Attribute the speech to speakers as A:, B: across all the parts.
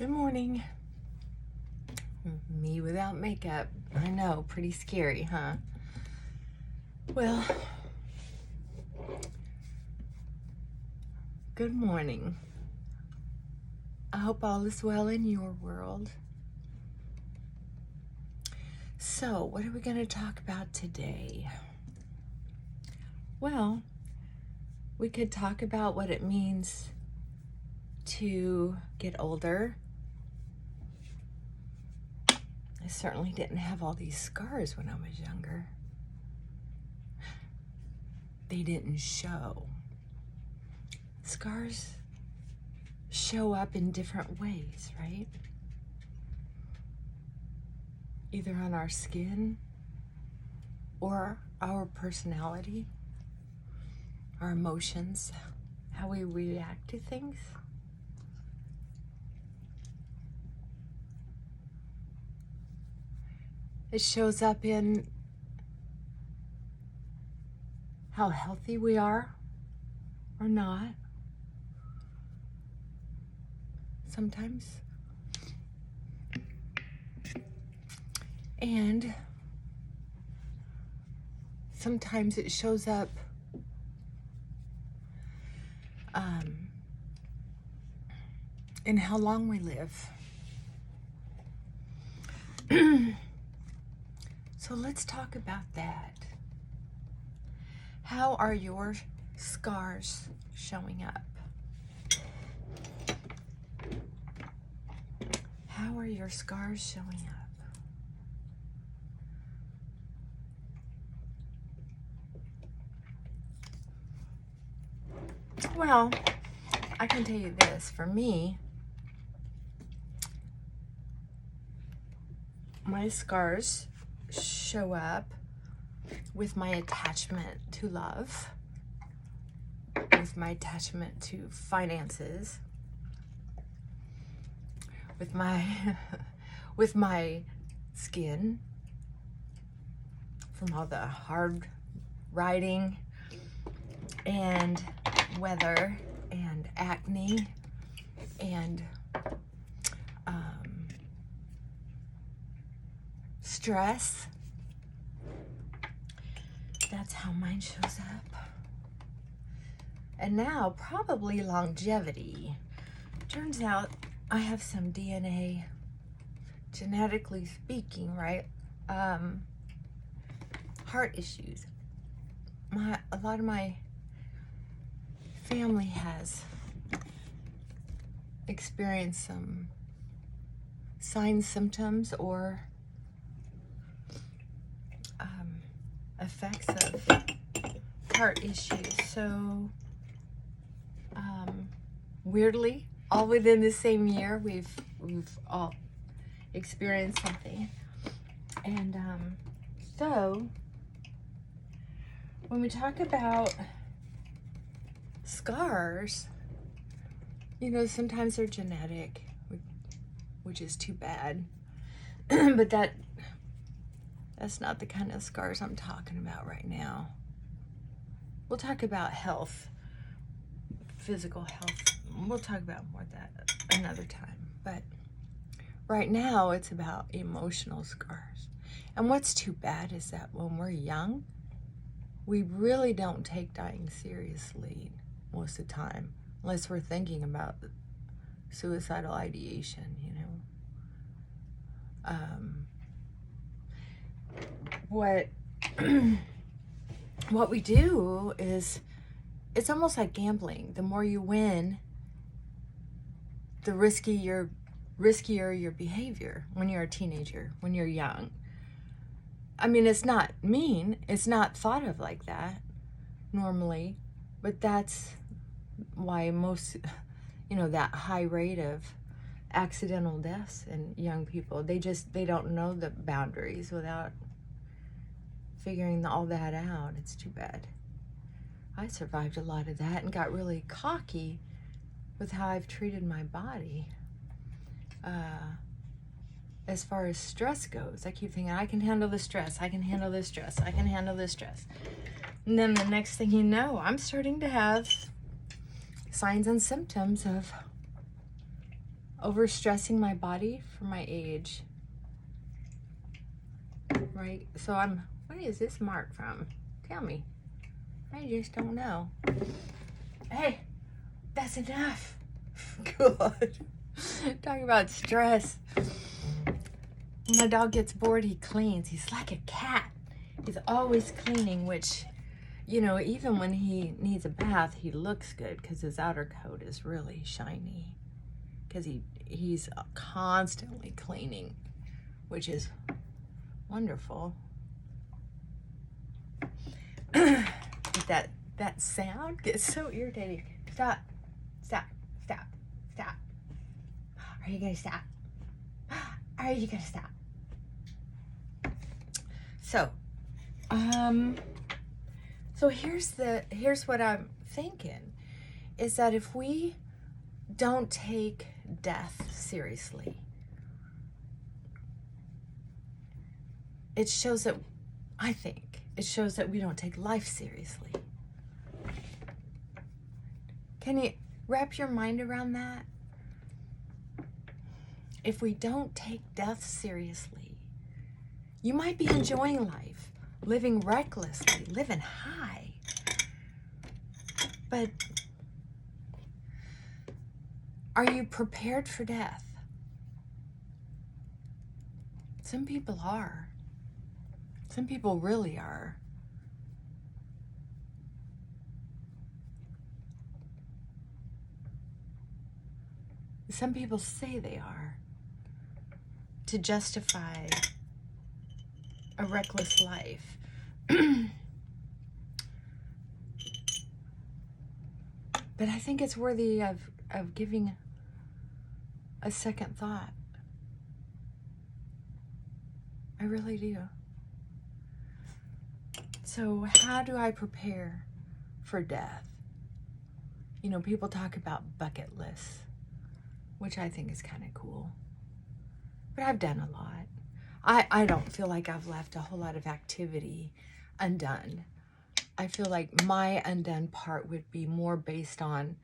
A: Good morning. Me without makeup. I know, pretty scary, huh? Well, good morning. I hope all is well in your world. So, what are we going to talk about today? Well, we could talk about what it means to get older. I certainly didn't have all these scars when I was younger. They didn't show. Scars show up in different ways, right? Either on our skin or our personality, our emotions, how we react to things. It shows up in how healthy we are or not. Sometimes. And sometimes it shows up in how long we live. So let's talk about that. How are your scars showing up? How are your scars showing up? Well, I can tell you this. For me, my scars show up with my attachment to love, with my attachment to finances, with my with my skin from all the hard riding and weather and acne and stress. That's how mine shows up. And now probably longevity. Turns out I have some DNA, genetically speaking, right? Heart issues. A lot of my family has experienced some signs, symptoms, or effects of heart issues. So weirdly, all within the same year, we've all experienced something. And so when we talk about scars, you know, sometimes they're genetic, which is too bad. But that's not the kind of scars I'm talking about right now. We'll talk about health, physical health. We'll talk about more of that another time. But right now, it's about emotional scars. And what's too bad is that when we're young, we really don't take dying seriously most of the time, unless we're thinking about suicidal ideation, you know. What we do is, it's almost like gambling. The more you win, the riskier your behavior when you're a teenager, when you're young. I mean, it's not mean. It's not thought of like that normally, but that's why most, you know, that high rate of accidental deaths in young people, they don't know the boundaries without figuring all that out. It's too bad. I survived a lot of that and got really cocky with how I've treated my body. As far as stress goes, I keep thinking, I can handle the stress, I can handle this stress, I can handle this stress. And then the next thing you know, I'm starting to have signs and symptoms of overstressing my body for my age. Right? So what is this mark from? Tell me. I just don't know. Hey, that's enough. Good. Talking about stress. When my dog gets bored, he cleans. He's like a cat. He's always cleaning, which, you know, even when he needs a bath, he looks good because his outer coat is really shiny. Because he's constantly cleaning, which is wonderful. That sound gets so irritating. Stop. Stop. Stop. Stop. Are you gonna stop? Are you gonna stop? So, here's what I'm thinking, is that if we don't take death seriously, it shows that, I think, it shows that we don't take life seriously. Can you wrap your mind around that? If we don't take death seriously, you might be enjoying life, living recklessly, living high, but are you prepared for death? Some people are. Some people really are. Some people say they are, to justify a reckless life. But I think it's worthy of giving a second thought. I really do. So how do I prepare for death? You know, people talk about bucket lists, which I think is kind of cool. But I've done a lot. I don't feel like I've left a whole lot of activity undone. I feel like my undone part would be more based on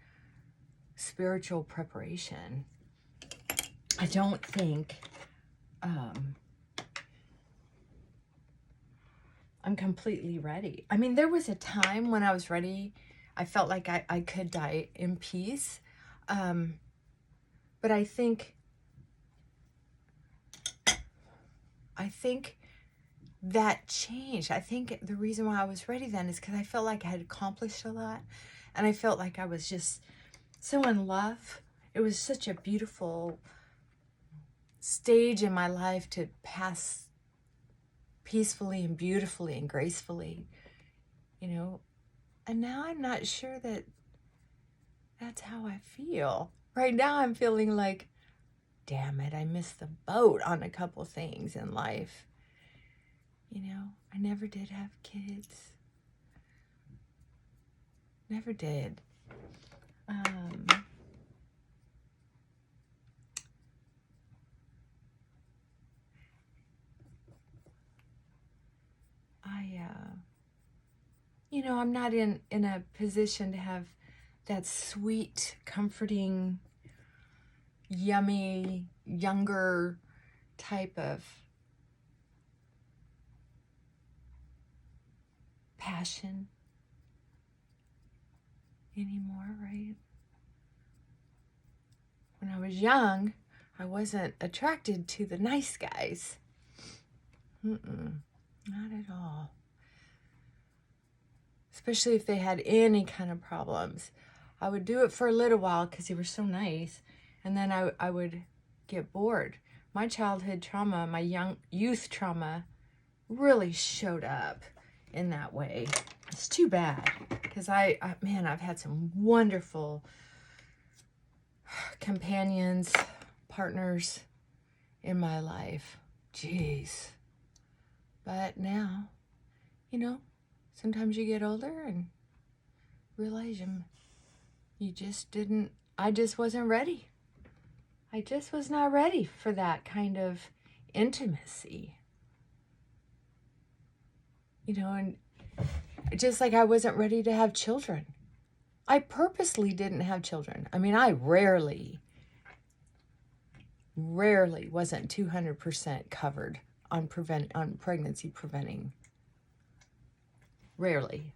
A: spiritual preparation. I don't think I'm completely ready. I mean, there was a time when I was ready. I felt like I could die in peace. But I think that changed. I think the reason why I was ready then is because I felt like I had accomplished a lot. And I felt like I was just so in love. It was such a beautiful stage in my life to pass peacefully and beautifully and gracefully, you know. And now I'm not sure that that's how I feel. Right now I'm feeling like, damn it, I missed the boat on a couple things in life. You know, I never did have kids. Never did. You know, I'm not in a position to have that sweet, comforting, yummy, younger type of passion anymore, right? When I was young, I wasn't attracted to the nice guys. Not at all. Especially if they had any kind of problems. I would do it for a little while because they were so nice, and then I would get bored. My childhood trauma, my youth trauma, really showed up in that way. It's too bad because man, I've had some wonderful companions, partners in my life. Jeez. But now, you know, sometimes you get older and realize you just didn't, I just wasn't ready. I just was not ready for that kind of intimacy. You know, and just like I wasn't ready to have children. I purposely didn't have children. I mean, I rarely rarely wasn't 200% covered on pregnancy preventing. Rarely.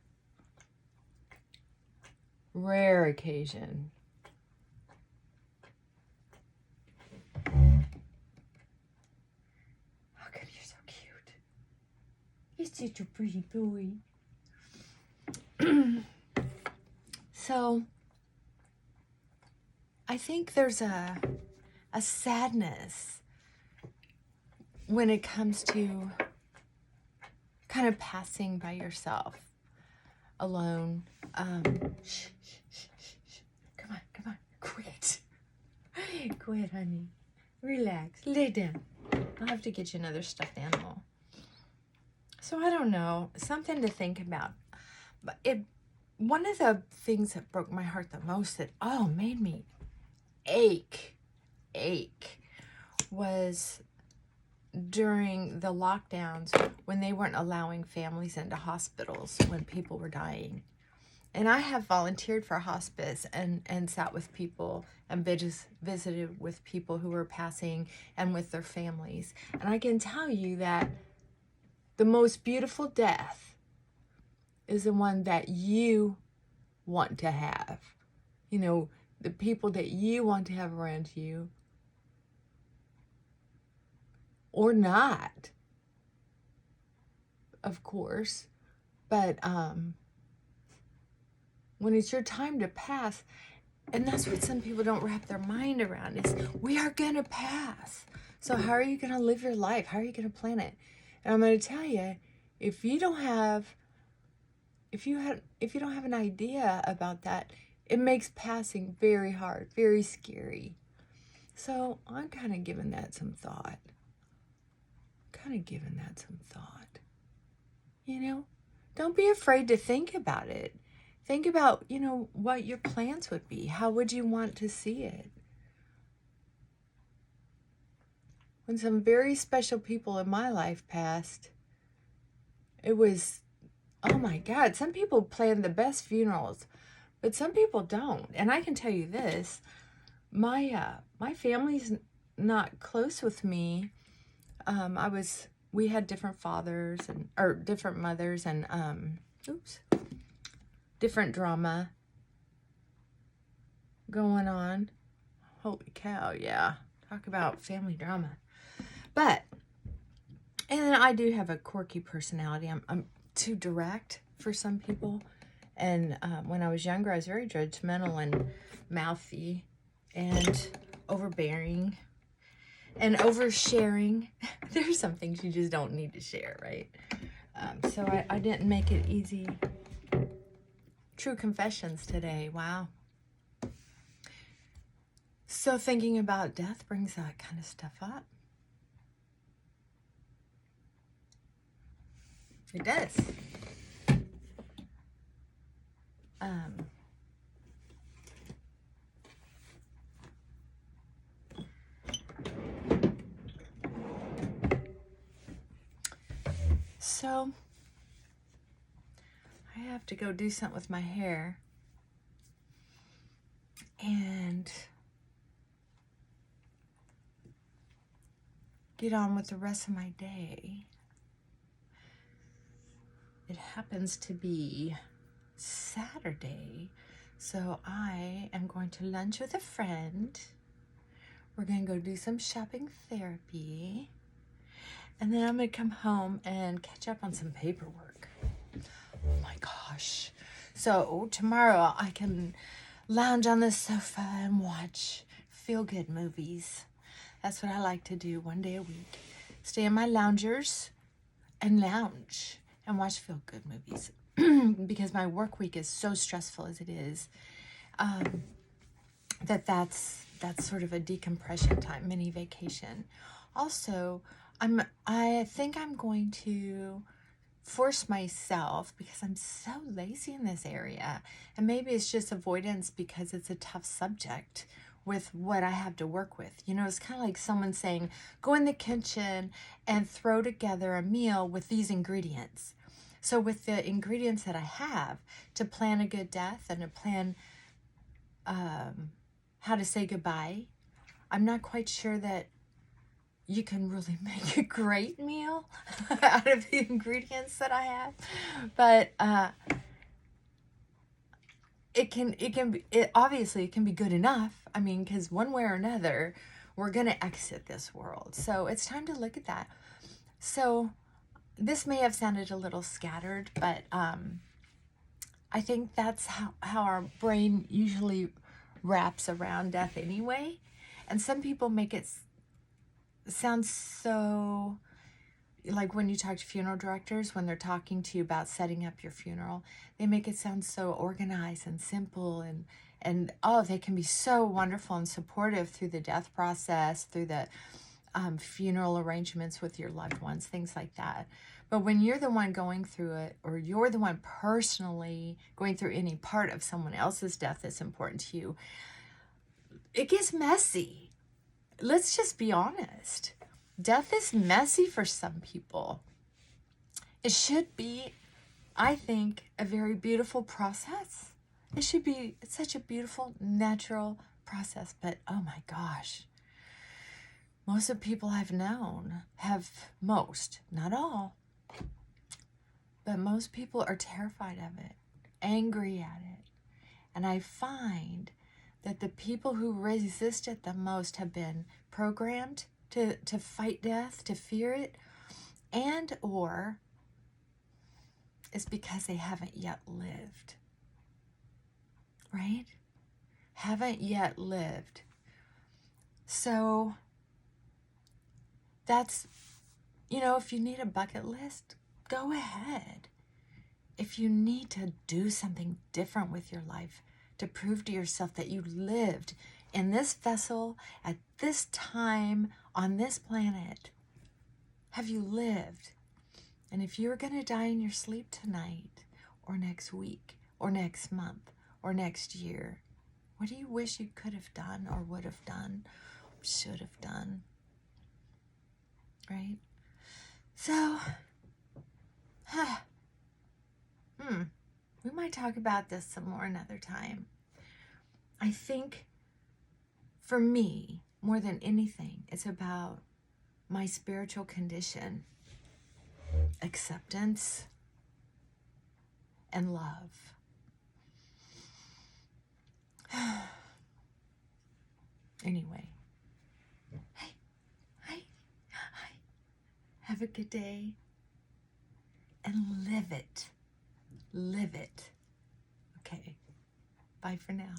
A: Rare occasion. How come you're so cute? He's such a pretty boy. So, I think there's a sadness when it comes to kind of passing by yourself alone. Shh. Come on, quit. Quit, honey. Relax, lay down. I'll have to get you another stuffed animal. So I don't know, something to think about. But one of the things that broke my heart the most, that made me ache, was during the lockdowns when they weren't allowing families into hospitals when people were dying. And I have volunteered for hospice and sat with people and visited with people who were passing and with their families. And I can tell you that the most beautiful death is the one that you want to have. You know, the people that you want to have around you. Or not, of course. But when it's your time to pass, and that's what some people don't wrap their mind around, is we are going to pass. So how are you going to live your life? How are you going to plan it? And I'm going to tell you, if you don't have an idea about that, it makes passing very hard, very scary. So I'm kind of giving that some thought. You know, don't be afraid to think about it. Think about, what your plans would be. How would you want to see it? When some very special people in my life passed, it was, oh my God, some people plan the best funerals, but some people don't. And I can tell you this, my family's not close with me. We had different fathers or different mothers and, different drama going on. Holy cow, yeah. Talk about family drama. And then I do have a quirky personality. I'm too direct for some people. And when I was younger, I was very judgmental and mouthy and overbearing and oversharing. There's some things you just don't need to share, right? So I didn't make it easy. True confessions today. Wow. So thinking about death brings that kind of stuff up. It does. So I have to go do something with my hair and get on with the rest of my day. It happens to be Saturday, so I am going to lunch with a friend. We're going to go do some shopping therapy. And then I'm going to come home and catch up on some paperwork. Oh my gosh. So tomorrow I can lounge on the sofa and watch feel-good movies. That's what I like to do one day a week. Stay in my loungers and lounge and watch feel-good movies. Because my work week is so stressful as it is, that's sort of a decompression time, mini vacation. Also, I think I'm going to force myself, because I'm so lazy in this area, and maybe it's just avoidance because it's a tough subject with what I have to work with. It's kind of like someone saying, go in the kitchen and throw together a meal with these ingredients. So with the ingredients that I have to plan a good death and to plan how to say goodbye, I'm not quite sure that you can really make a great meal out of the ingredients that I have, but obviously it can be good enough. I mean, because one way or another, we're gonna exit this world. So it's time to look at that. So this may have sounded a little scattered, but I think that's how our brain usually wraps around death anyway. And some people make it sound so, like when you talk to funeral directors, when they're talking to you about setting up your funeral, they make it sound so organized and simple, and oh, they can be so wonderful and supportive through the death process, through the funeral arrangements with your loved ones, things like that. But when you're the one going through it, or you're the one personally going through any part of someone else's death that's important to you, it gets messy. Let's just be honest. Death is messy for some people. It should be, I think, a very beautiful process. It should be such a beautiful, natural process. But oh my gosh, most of the people I've known not all, but most people are terrified of it, angry at it. And I find that the people who resist it the most have been programmed to fight death, to fear it, and or it's because they haven't yet lived, right? Haven't yet lived. So that's, if you need a bucket list, go ahead. If you need to do something different with your life to prove to yourself that you lived in this vessel at this time on this planet, have you lived? And if you're going to die in your sleep tonight, or next week, or next month, or next year, what do you wish you could have done, or would have done, should have done? Right? So, we might talk about this some more another time. I think for me, more than anything, it's about my spiritual condition, acceptance, and love. Anyway, hi. Have a good day and live it. Live it. Okay. Bye for now.